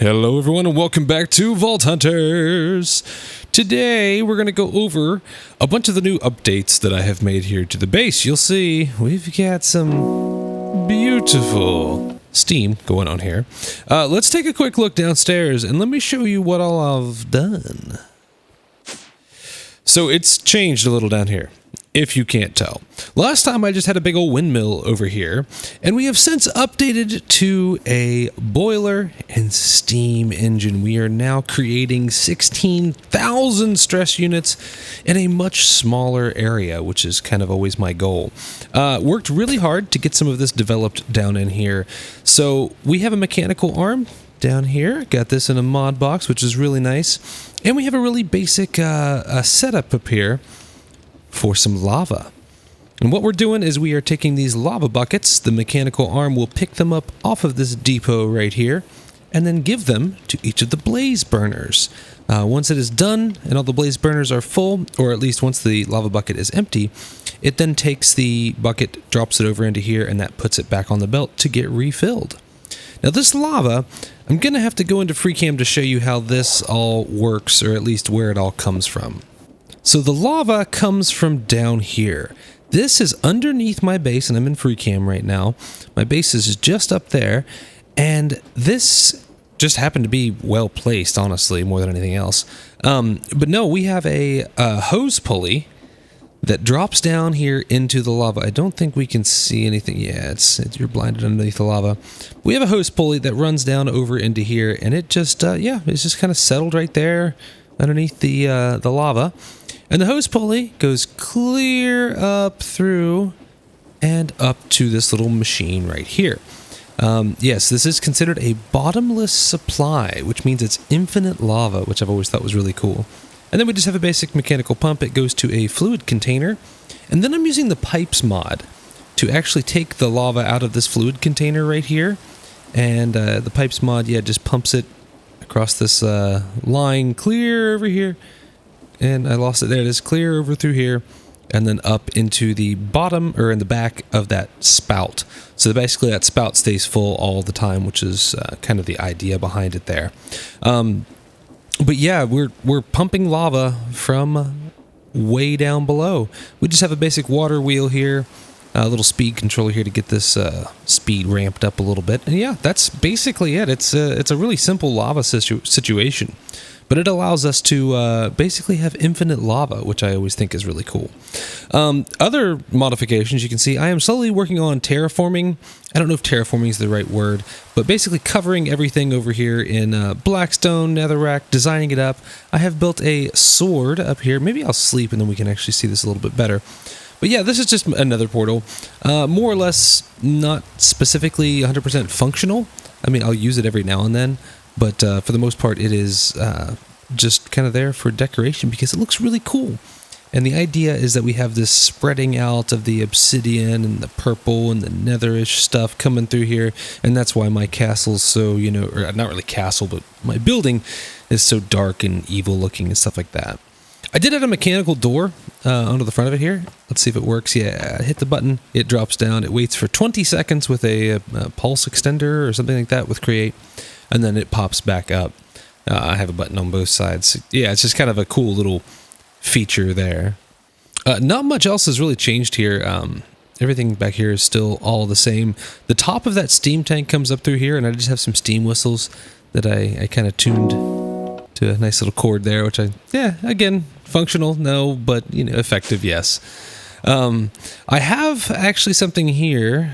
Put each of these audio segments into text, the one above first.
Hello everyone and welcome back to Vault Hunters. Today we're going to go over a bunch of the new updates that I have made here to the base. You'll see we've got some beautiful steam going on here. Let's take a quick look downstairs and let me show you what all I've done. So it's changed a little down here, if you can't tell. Last time I just had a big old windmill over here, and we have since updated to a boiler and steam engine. We are now creating 16,000 stress units in a much smaller area, which is kind of always my goal. Worked really hard to get some of this developed down in here. So we have a mechanical arm down here. Got this in a mod box, which is really nice. And we have a really basic setup up here for some lava. And what we're doing is we are taking these lava buckets, the mechanical arm will pick them up off of this depot right here, and then give them to each of the blaze burners. Once it is done and all the blaze burners are full, or at least once the lava bucket is empty, it then takes the bucket, drops it over into here, and that puts it back on the belt to get refilled. Now this lava, I'm going to have to go into FreeCam to show you how this all works, or at least where it all comes from. So the lava comes from down here. This is underneath my base, and I'm in FreeCam right now. My base is just up there, and this just happened to be well placed, honestly, more than anything else. But no, we have a hose pulley that drops down here into the lava. I don't think we can see anything. Yeah, you're blinded underneath the lava. We have a hose pulley that runs down over into here, and it just, it's just kind of settled right there underneath the lava. And the hose pulley goes clear up through and up to this little machine right here. Yes, this is considered a bottomless supply, which means it's infinite lava, which I've always thought was really cool. And then we just have a basic mechanical pump. It goes to a fluid container. And then I'm using the pipes mod to actually take the lava out of this fluid container right here. And the pipes mod, just pumps it across this line clear over here. And I lost it there. It is clear over through here. And then up into the bottom, or in the back of that spout. So basically that spout stays full all the time, which is kind of the idea behind it there. But yeah, we're pumping lava from way down below. We just have a basic water wheel here, a little speed controller here to get this speed ramped up a little bit. And yeah, that's basically it. It's a really simple lava situation, but it allows us to basically have infinite lava, which I always think is really cool. Other modifications, you can see I am slowly working on terraforming. I don't know if terraforming is the right word, but basically covering everything over here in blackstone, netherrack, designing it up. I have built a sword up here. Maybe I'll sleep and then we can actually see this a little bit better. But yeah, this is just another portal. More or less not specifically 100% functional. I mean, I'll use it every now and then, but for the most part, it is just kind of there for decoration because it looks really cool. And the idea is that we have this spreading out of the obsidian and the purple and the netherish stuff coming through here. And that's why my castle's so, or not really castle, but my building is so dark and evil looking and stuff like that. I did add a mechanical door onto the front of it here. Let's see if it works. Yeah, I hit the button. It drops down. It waits for 20 seconds with a pulse extender or something like that with create. And then it pops back up. I have a button on both sides. Yeah, it's just kind of a cool little feature there. Not much else has really changed here. Everything back here is still all the same. The top of that steam tank comes up through here, and I just have some steam whistles that I kind of tuned to a nice little chord there, which again, functional, no, but, effective, yes. I have actually something here.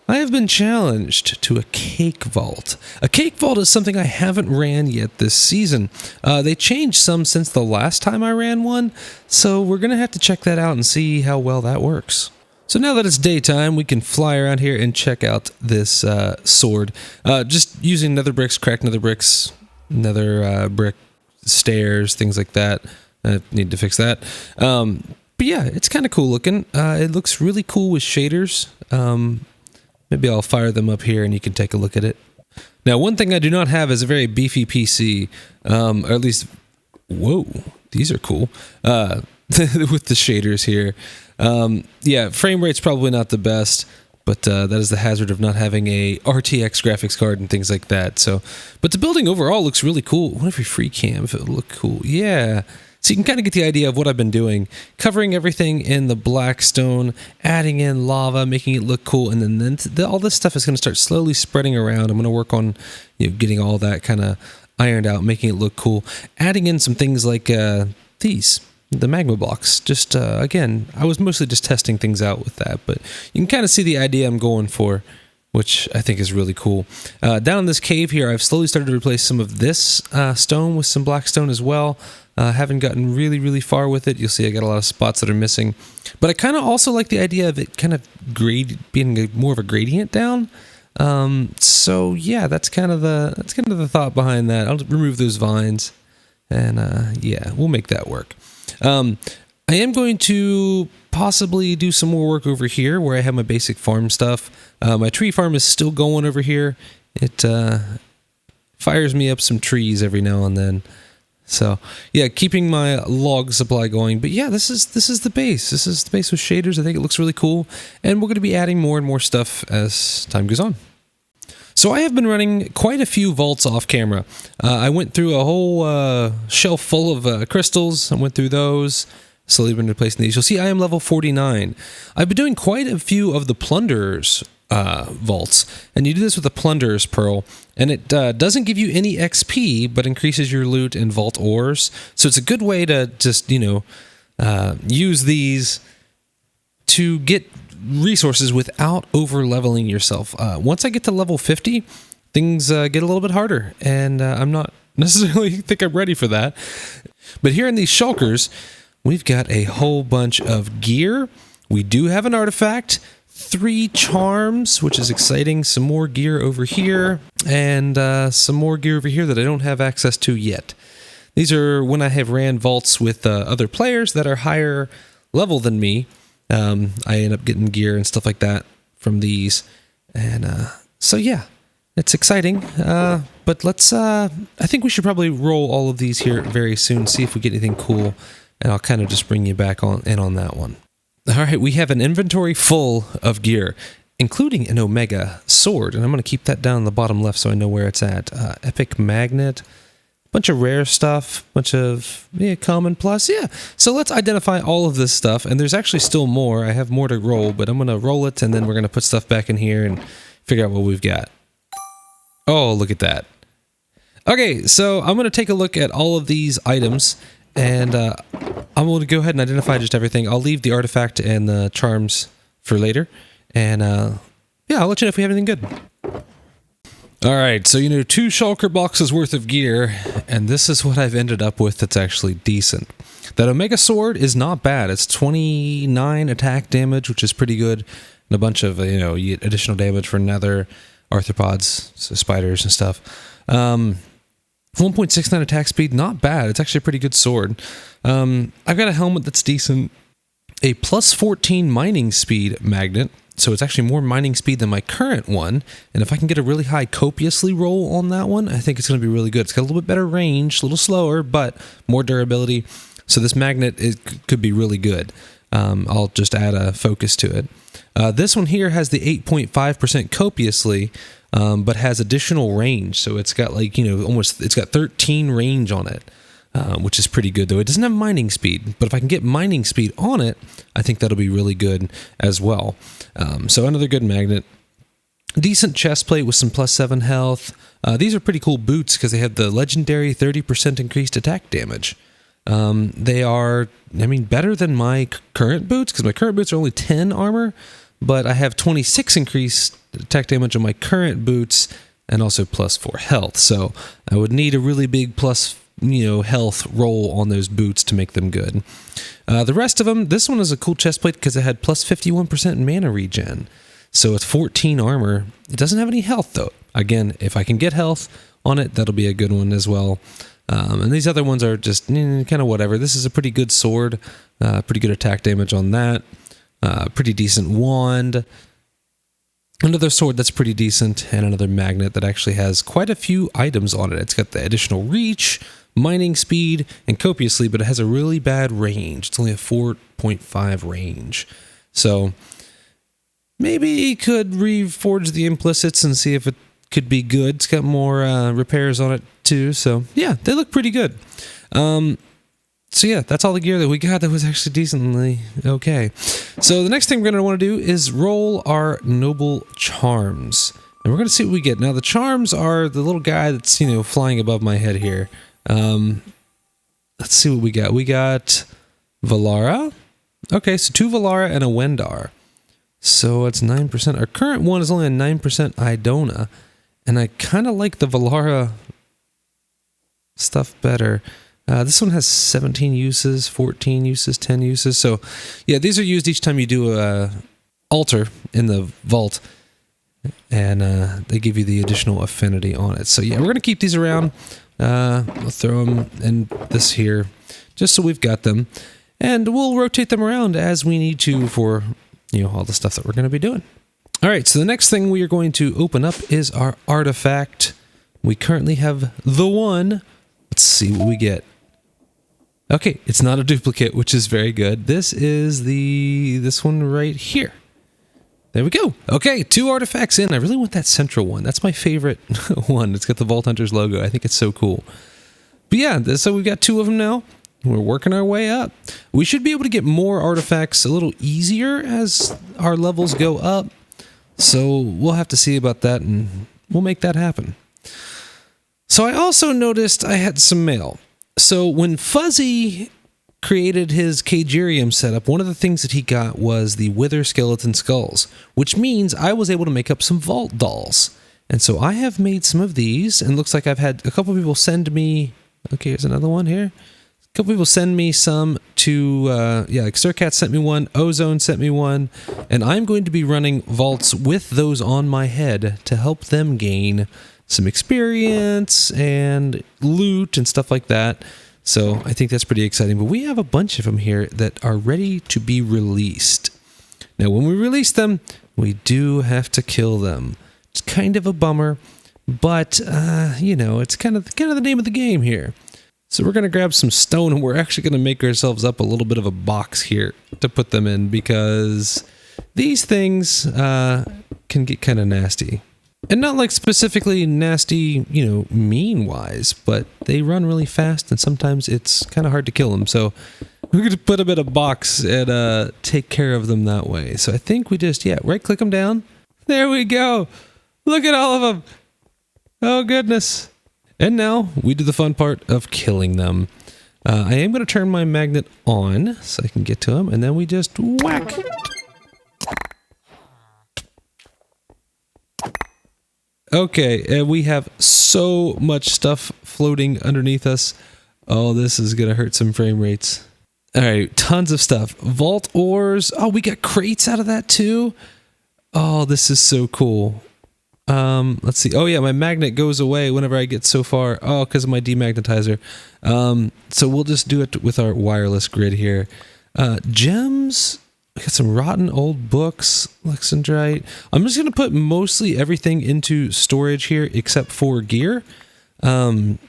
I have been challenged to a cake vault. A cake vault is something I haven't ran yet this season. They changed some since the last time I ran one, so we're going to have to check that out and see how well that works. So now that it's daytime, we can fly around here and check out this sword. Just using nether bricks, cracked nether bricks, nether brick stairs, things like that. I need to fix that. But yeah, it's kind of cool looking. It looks really cool with shaders. Maybe I'll fire them up here and you can take a look at it. Now, one thing I do not have is a very beefy PC, or at least, whoa, these are cool, with the shaders here. Yeah, frame rate's probably not the best, But that is the hazard of not having a RTX graphics card and things like that. So, but the building overall looks really cool. What if we free cam if it would look cool? Yeah. So you can kind of get the idea of what I've been doing. Covering everything in the black stone, adding in lava, making it look cool. And then all this stuff is going to start slowly spreading around. I'm going to work on getting all that kind of ironed out, making it look cool. Adding in some things like these. The magma blocks. Just, again, I was mostly just testing things out with that, but you can kind of see the idea I'm going for, which I think is really cool. Down in this cave here, I've slowly started to replace some of this stone with some black stone as well. Haven't gotten really, really far with it. You'll see I got a lot of spots that are missing. But I kind of also like the idea of it kind of being more of a gradient down. So yeah, that's kind of the thought behind that. I'll remove those vines, and yeah, we'll make that work. I am going to possibly do some more work over here where I have my basic farm stuff. My tree farm is still going over here. It fires me up some trees every now and then. So yeah, keeping my log supply going. But yeah, this is the base. This is the base with shaders. I think it looks really cool. And we're going to be adding more and more stuff as time goes on. So I have been running quite a few vaults off camera. I went through a whole shelf full of crystals. I went through those. Slowly been replacing these. You'll see I am level 49. I've been doing quite a few of the Plunderer's vaults. And you do this with the Plunderer's Pearl. And it doesn't give you any XP, but increases your loot and vault ores. So it's a good way to just, use these to get resources without over leveling yourself. Once I get to level 50, things get a little bit harder, and I'm not necessarily think I'm ready for that. But here in these shulkers, we've got a whole bunch of gear. We do have an artifact, 3 charms, which is exciting, some more gear over here, and some more gear over here that I don't have access to yet. These are when I have ran vaults with other players that are higher level than me. I end up getting gear and stuff like that from these. And so yeah, it's exciting. But let's, I think we should probably roll all of these here very soon, see if we get anything cool. And I'll kind of just bring you back on that one. All right, we have an inventory full of gear, including an Omega sword. And I'm going to keep that down in the bottom left so I know where it's at. Epic magnet. Bunch of rare stuff, bunch of common plus, yeah. So let's identify all of this stuff, and there's actually still more. I have more to roll, but I'm going to roll it, and then we're going to put stuff back in here and figure out what we've got. Oh, look at that. Okay, so I'm going to take a look at all of these items, and I'm going to go ahead and identify just everything. I'll leave the artifact and the charms for later, and yeah, I'll let you know if we have anything good. All right, so 2 shulker boxes worth of gear, and this is what I've ended up with that's actually decent. That Omega sword is not bad. It's 29 attack damage, which is pretty good, and a bunch of you get additional damage for nether, arthropods, so spiders and stuff. 1.69 attack speed, not bad. It's actually a pretty good sword. I've got a helmet that's decent. A plus 14 mining speed magnet. So it's actually more mining speed than my current one. And if I can get a really high copiously roll on that one, I think it's going to be really good. It's got a little bit better range, a little slower, but more durability. So this magnet could be really good. I'll just add a focus to it. This one here has the 8.5% copiously, but has additional range. So it's got it's got 13 range on it. Which is pretty good, though. It doesn't have mining speed, but if I can get mining speed on it, I think that'll be really good as well. So another good magnet. Decent chest plate with some plus 7 health. These are pretty cool boots because they have the legendary 30% increased attack damage. They are, better than my current boots because my current boots are only 10 armor, but I have 26 increased attack damage on my current boots and also plus 4 health. So I would need a really big plus health roll on those boots to make them good. The rest of them, this one is a cool chest plate because it had plus 51% mana regen. So it's 14 armor. It doesn't have any health though. Again, if I can get health on it, that'll be a good one as well. And these other ones are just kind of whatever. This is a pretty good sword. Pretty good attack damage on that. Pretty decent wand. Another sword that's pretty decent, and another magnet that actually has quite a few items on it. It's got the additional reach, mining speed, and copiously, but it has a really bad range. It's only a 4.5 range. So Maybe could reforge the implicits and see if it could be good. It's got more repairs on it too, so yeah, they look pretty good. So yeah, that's all the gear that we got that was actually decently okay. So the next thing we're going to want to do is roll our noble charms. And we're going to see what we get. Now the charms are the little guy that's, you know, flying above my head here. Let's see what we got. We got Valara. Okay, so 2 Valara and a Wendar. So it's 9%. Our current one is only a 9% Idona. And I kind of like the Valara stuff better. This one has 17 uses, 14 uses, 10 uses. So yeah, these are used each time you do a altar in the vault. And they give you the additional affinity on it. So yeah, we're going to keep these around. We'll throw them in this here, just so we've got them. And we'll rotate them around as we need to for, you know, all the stuff that we're going to be doing. All right, so the next thing we are going to open up is our artifact. We currently have the one. Let's see what we get. Okay, it's not a duplicate, which is very good. This is this one right here. There we go. Okay, 2 artifacts in. I really want that central one. That's my favorite one. It's got the Vault Hunters logo. I think it's so cool. But yeah, so we've got 2 of them now. We're working our way up. We should be able to get more artifacts a little easier as our levels go up. So we'll have to see about that, and we'll make that happen. So I also noticed I had some mail. So when Fuzzy created his Cagerium setup, one of the things that he got was the Wither Skeleton Skulls, which means I was able to make up some Vault Dolls. And so I have made some of these, and looks like I've had a couple people send me... Okay, here's another one here. A couple people send me some to... yeah, like Surcat sent me one, Ozone sent me one, and I'm going to be running vaults with those on my head to help them gain some experience and loot and stuff like that. So I think that's pretty exciting. But we have a bunch of them here that are ready to be released. Now, when we release them, we do have to kill them. It's kind of a bummer, but you know, it's kind of the name of the game here. So we're going to grab some stone, and we're actually going to make ourselves up a little bit of a box here to put them in, because these things can get kind of nasty. And not like specifically nasty, you know, mean-wise, but they run really fast, and sometimes it's kind of hard to kill them. So we're going to put them in a box and take care of them that way. So I think we just, yeah, right-click them down. There we go. Look at all of them. Oh, goodness. And now we do the fun part of killing them. I am going to turn my magnet on so I can get to them, and then we just whack. Okay, and we have so much stuff floating underneath us. Oh, this is going to hurt some frame rates. All right, tons of stuff. Vault ores. Oh, we got crates out of that too. Oh, this is so cool. Let's see. Oh yeah, my magnet goes away whenever I get so far. Oh, because of my demagnetizer. So we'll just do it with our wireless grid here. Gems. We got some rotten old books, Lexandrite. I'm just going to put mostly everything into storage here except for gear. The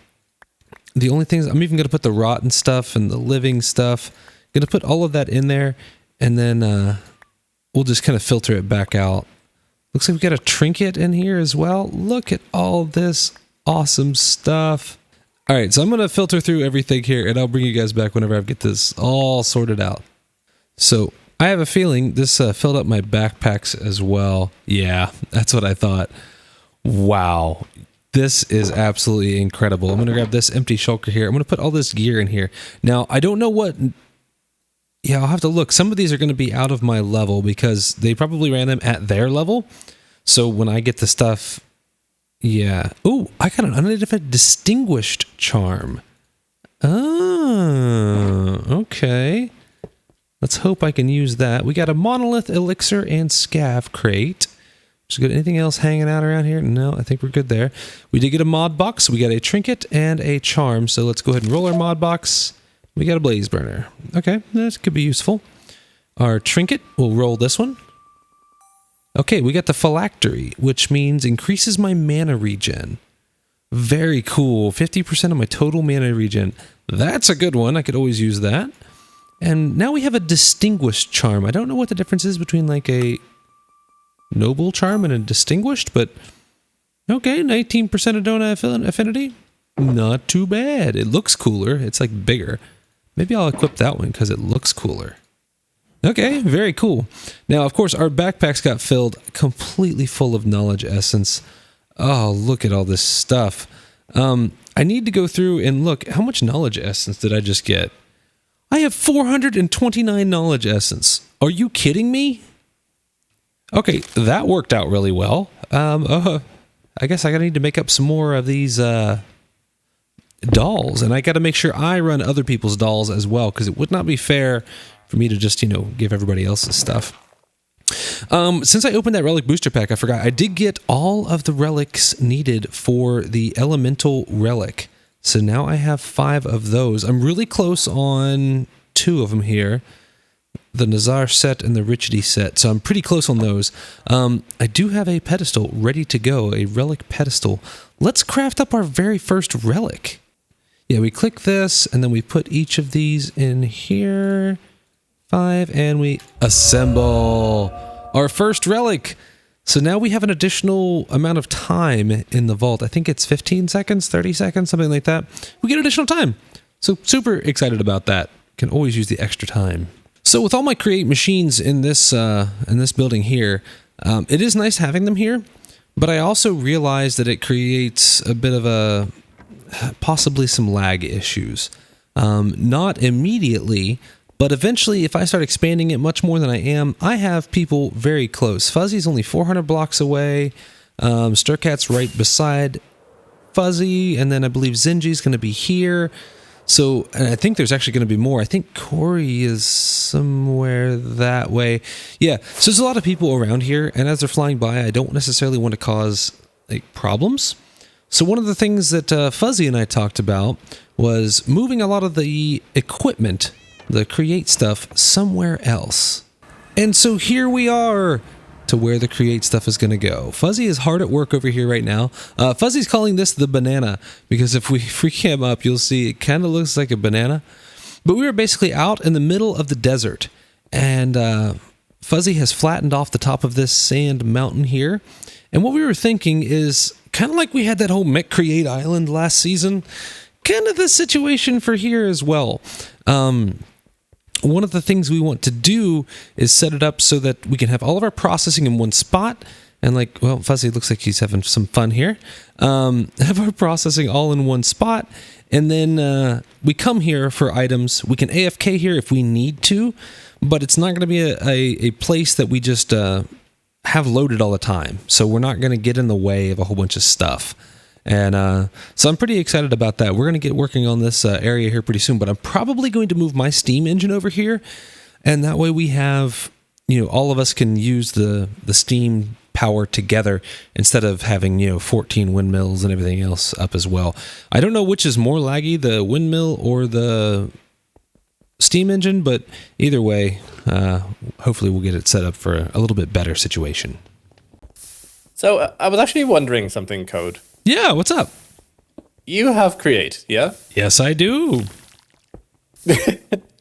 only things, I'm even going to put the rotten stuff and the living stuff. I'm going to put all of that in there, and then we'll just kind of filter it back out. Looks like we got a trinket in here as well. Look at all this awesome stuff. All right, so I'm going to filter through everything here, and I'll bring you guys back whenever I get this all sorted out. So I have a feeling this filled up my backpacks as well. Yeah, that's what I thought. Wow. This is absolutely incredible. I'm going to grab this empty shulker here. I'm going to put all this gear in here. Now, I don't know what... Yeah, I'll have to look. Some of these are going to be out of my level because they probably ran them at their level. So when I get the stuff... Yeah. Ooh, I got an unidentified distinguished charm. Oh, okay. Let's hope I can use that. We got a monolith, elixir, and scav crate. Just got anything else hanging out around here? No, I think we're good there. We did get a mod box. We got a trinket and a charm. So let's go ahead and roll our mod box. We got a blaze burner. Okay, that could be useful. Our trinket, we'll roll this one. Okay, we got the phylactery, which means increases my mana regen. Very cool. 50% of my total mana regen. That's a good one. I could always use that. And now we have a distinguished charm. I don't know what the difference is between like a... Noble, Charm, and a Distinguished, but okay, 19% of donut affinity. Not too bad. It looks cooler. It's like bigger. Maybe I'll equip that one because it looks cooler. Okay, very cool. Now, of course, our backpacks got filled completely full of knowledge essence. Oh, look at all this stuff. I need to go through and look. How much knowledge essence did I just get? I have 429 knowledge essence. Are you kidding me? Okay, that worked out really well. I guess I need to make up some more of these dolls, and I got to make sure I run other people's dolls as well, because it would not be fair for me to just, give everybody else's stuff. Since I opened that relic booster pack, I forgot I did get all of the relics needed for the elemental relic. So now I have 5 of those. I'm really close on 2 of them here. The Nazar set and the Richity set. So I'm pretty close on those. I do have a pedestal ready to go, a relic pedestal. Let's craft up our very first relic. Yeah, we click this and then we put each of these in here. 5, and we assemble our first relic. So now we have an additional amount of time in the vault. I think it's 15 seconds, 30 seconds, something like that. We get additional time. So super excited about that. Can always use the extra time. So with all my create machines in this building here, it is nice having them here, but I also realize that it creates a bit of possibly some lag issues. Not immediately, but eventually, if I start expanding it much more than I am, I have people very close. Fuzzy's only 400 blocks away. Sturcat's right beside Fuzzy, and then I believe Zinji's going to be here. So and I think there's actually going to be more. I think Corey is somewhere that way. Yeah, so there's a lot of people around here, and as they're flying by, I don't necessarily want to cause problems. So one of the things that Fuzzy and I talked about was moving a lot of the equipment, the create stuff, somewhere else. And so here we are to where the create stuff is going to go. Fuzzy is hard at work over here right now. Fuzzy's calling this the banana, because if we free cam up, you'll see it kind of looks like a banana. But we were basically out in the middle of the desert, and Fuzzy has flattened off the top of this sand mountain here. And what we were thinking is kind of like we had that whole Mech Create Island last season, kind of the situation for here as well. One of the things we want to do is set it up so that we can have all of our processing in one spot. And Fuzzy looks like he's having some fun here. Have our processing all in one spot. And then we come here for items. We can AFK here if we need to, but it's not going to be a place that we just have loaded all the time. So we're not going to get in the way of a whole bunch of stuff. And so I'm pretty excited about that. We're going to get working on this area here pretty soon, but I'm probably going to move my steam engine over here. And that way we have, all of us can use the steam power together instead of having, 14 windmills and everything else up as well. I don't know which is more laggy, the windmill or the steam engine, but either way, hopefully we'll get it set up for a little bit better situation. So I was actually wondering something, Code. Yeah, what's up? You have Create, yeah? Yes, I do.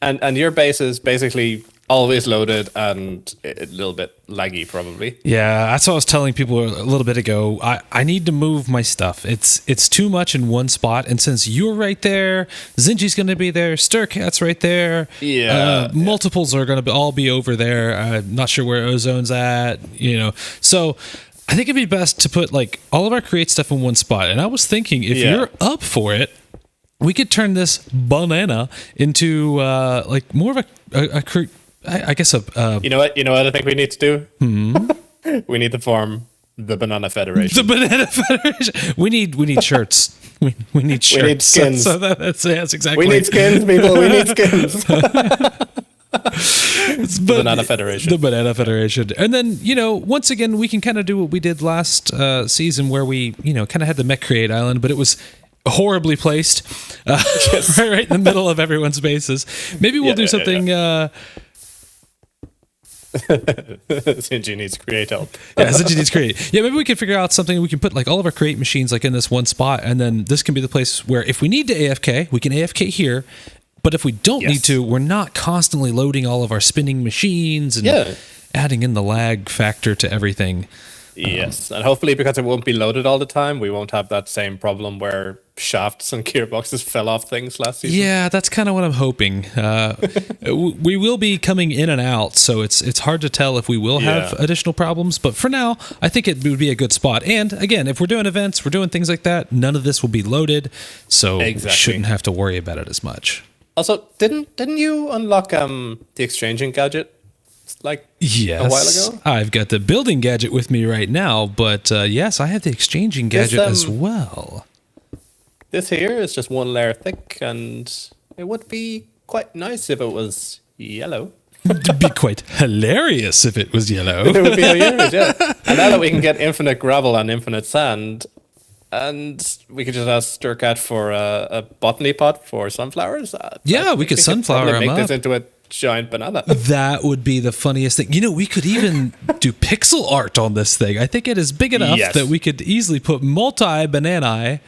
and your base is basically always loaded and a little bit laggy, probably. Yeah, that's what I was telling people a little bit ago. I need to move my stuff. It's too much in one spot, and since you're right there, Zinji's going to be there, Sturcat's right there. Yeah. Multiples are going to all be over there. I'm not sure where Ozone's at, So I think it'd be best to put all of our create stuff in one spot. And I was thinking, if you're up for it, we could turn this banana into more of a I guess a. You know what I think we need to do? We need to form the Banana Federation. The Banana Federation. We need shirts. We need shirts. We need skins. So that's exactly. We need skins, people. We need skins. The Banana Federation. The Banana Federation. And then, once again, we can kind of do what we did last season where we, kind of had the Mech Create Island, but it was horribly placed right in the middle of everyone's bases. Maybe we'll do something... Zinji needs create help. Yeah, Zinji needs create. Yeah, maybe we can figure out something. We can put all of our create machines in this one spot, and then this can be the place where if we need to AFK, we can AFK here. But if we don't Yes. need to, we're not constantly loading all of our spinning machines and Yeah. adding in the lag factor to everything. Yes, and hopefully because it won't be loaded all the time, we won't have that same problem where shafts and gearboxes fell off things last season. Yeah, that's kind of what I'm hoping. We will be coming in and out, so it's hard to tell if we will have Yeah. additional problems. But for now, I think it would be a good spot. And again, if we're doing events, we're doing things like that, none of this will be loaded, so we Exactly. shouldn't have to worry about it as much. Also, didn't you unlock the exchanging gadget like Yes, a while ago? I've got the building gadget with me right now, but yes, I have the exchanging This, gadget as well. This here is just one layer thick, and it would be quite nice if it was yellow. It'd be quite hilarious if it was yellow. It would be hilarious, yeah. And now that we can get infinite gravel and infinite sand, and we could just ask Sturkat for a botany pot for sunflowers. Yeah, we could sunflower probably them make this up. into a giant banana. That would be the funniest thing. You know, we could even do pixel art on this thing. I think it is big enough Yes. that we could easily put multi-bananae.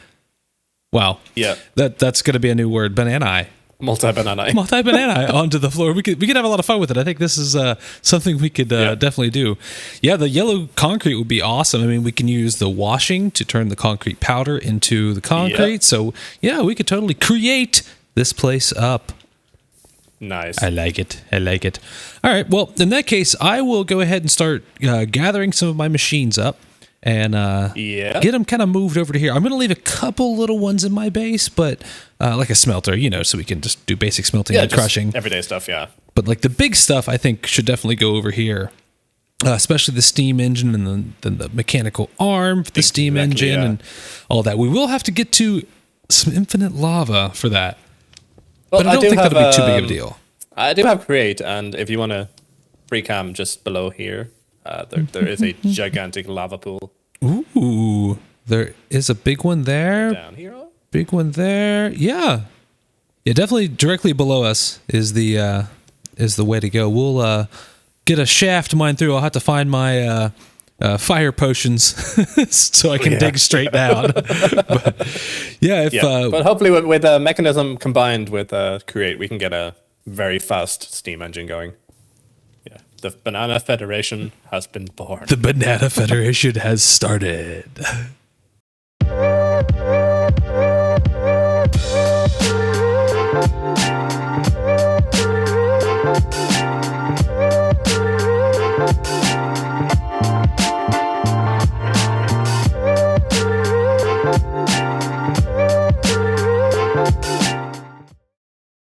Wow. Yeah. That's going to be a new word, bananae. Multi-banana. Multi-bananae onto the floor. We could have a lot of fun with it. I think this is something we could definitely do. Yeah, the yellow concrete would be awesome. I mean, we can use the washing to turn the concrete powder into the concrete. Yep. So, yeah, we could totally create this place up. Nice. I like it. I like it. All right. Well, in that case, I will go ahead and start gathering some of my machines up and get them kind of moved over to here. I'm going to leave a couple little ones in my base, but like a smelter, so we can just do basic smelting and just crushing. everyday stuff, yeah. But like the big stuff, I think should definitely go over here. Especially the steam engine and then the mechanical arm for the steam Exactly, engine yeah. and all that. We will have to get to some infinite lava for that. Well, But I don't do think have, that'll be too big of a deal. I do have create, and if you want to free cam just below here, there is a gigantic lava pool Ooh, there is a big one there. down here. Big one there. Yeah. Yeah, definitely directly below us is the way to go. We'll get a shaft mine through. I'll have to find my fire potions so I can dig straight down. But, yeah, But hopefully with a mechanism combined with create, we can get a very fast steam engine going. Yeah, the Banana Federation has been born. the Banana Federation has started.